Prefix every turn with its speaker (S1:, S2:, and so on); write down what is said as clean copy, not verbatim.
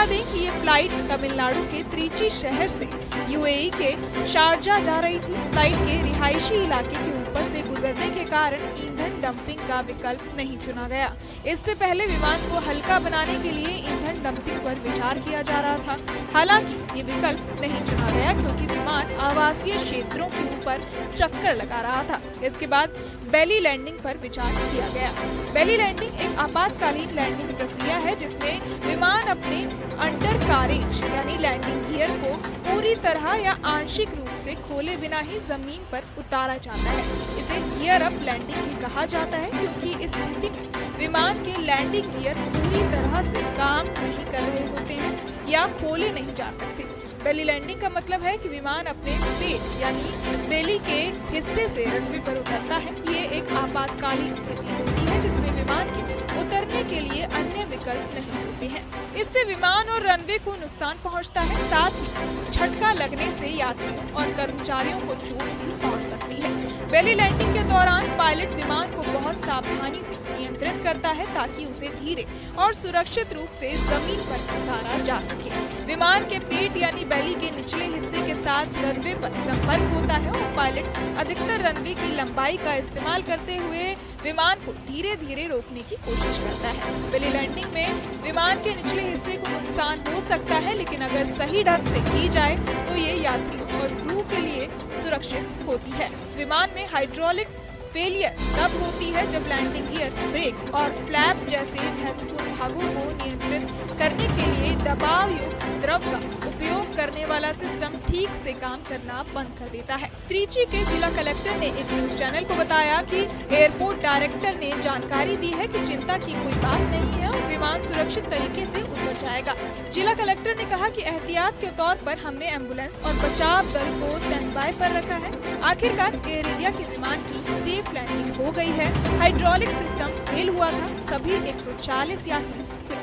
S1: बता दें कि ये फ्लाइट तमिलनाडु के त्रिची शहर से यूएई के शारजा जा रही थी। फ्लाइट के रिहायशी इलाके के ऊपर से गुजरने के कारण ईंधन डंपिंग का विकल्प नहीं चुना गया। इससे पहले विमान को हल्का बनाने के लिए ईंधन डंपिंग पर विचार किया जा रहा था। हालांकि ये विकल्प नहीं चुना गया क्योंकि विमान आवासीय क्षेत्रों के ऊपर चक्कर लगा रहा था। इसके बाद बेली लैंडिंग पर विचार किया गया। बेली लैंडिंग एक आपातकालीन लैंडिंग प्रक्रिया है जिसमें विमान अपने अंडर कैरेज यानी लैंडिंग गियर को पूरी तरह या आंशिक रूप से खोले बिना ही जमीन पर उतारा जाता है। इसे गियर अप लैंडिंग भी कहा जाता है क्योंकि इस स्थिति में विमान के लैंडिंग गियर पूरी तरह से काम नहीं कर रहे होते हैं या खोले नहीं जा सकते। बेली लैंडिंग का मतलब है कि विमान अपने पेट यानी बेली के हिस्से से रनवे पर उतरता है। ये एक आपातकालीन स्थिति होती है जिसमें विमान के उतरने के लिए अन्य विकल्प नहीं होते हैं। इससे विमान और रनवे को नुकसान पहुंचता है, साथ ही झटका लगने से यात्रियों और कर्मचारियों को चोट भी पहुंच सकती है। बेली लैंडिंग के दौरान पायलट विमान को बहुत सावधानी से नियंत्रित करता है ताकि उसे धीरे और सुरक्षित रूप से जमीन पर उतारा जा सके। विमान के पेट यानी बेली के निचले हिस्से के साथ रनवे पर संपर्क होता है और पायलट अधिकतर रनवे की लंबाई का इस्तेमाल करते हुए विमान को धीरे धीरे रोकने की कोशिश करता है। बेली लैंडिंग में विमान के निचले हिस्से को नुकसान हो सकता है, लेकिन अगर सही ढंग से की जाए तो ये यात्रियों और क्रू के लिए सुरक्षित होती है। विमान में हाइड्रोलिक फेलियर तब होती है जब लैंडिंग गियर, ब्रेक और फ्लैप जैसे महत्वपूर्ण भागों को नियंत्रित करने के लिए दबाव युक्त द्रव का उपयोग करने वाला सिस्टम ठीक से काम करना बंद कर देता है। त्रिची के जिला कलेक्टर ने एक न्यूज चैनल को बताया कि एयरपोर्ट डायरेक्टर ने जानकारी दी है कि चिंता की कोई बात नहीं है और विमान सुरक्षित तरीके से उतर जाएगा। जिला कलेक्टर ने कहा कि एहतियात के तौर पर हमने एम्बुलेंस और बचाव दल को स्टैंड बाय पर रखा है। आखिरकार एयर इंडिया के विमान की सेफ लैंडिंग हो गई है। हाइड्रोलिक सिस्टम फेल हुआ था। सभी 140 यात्री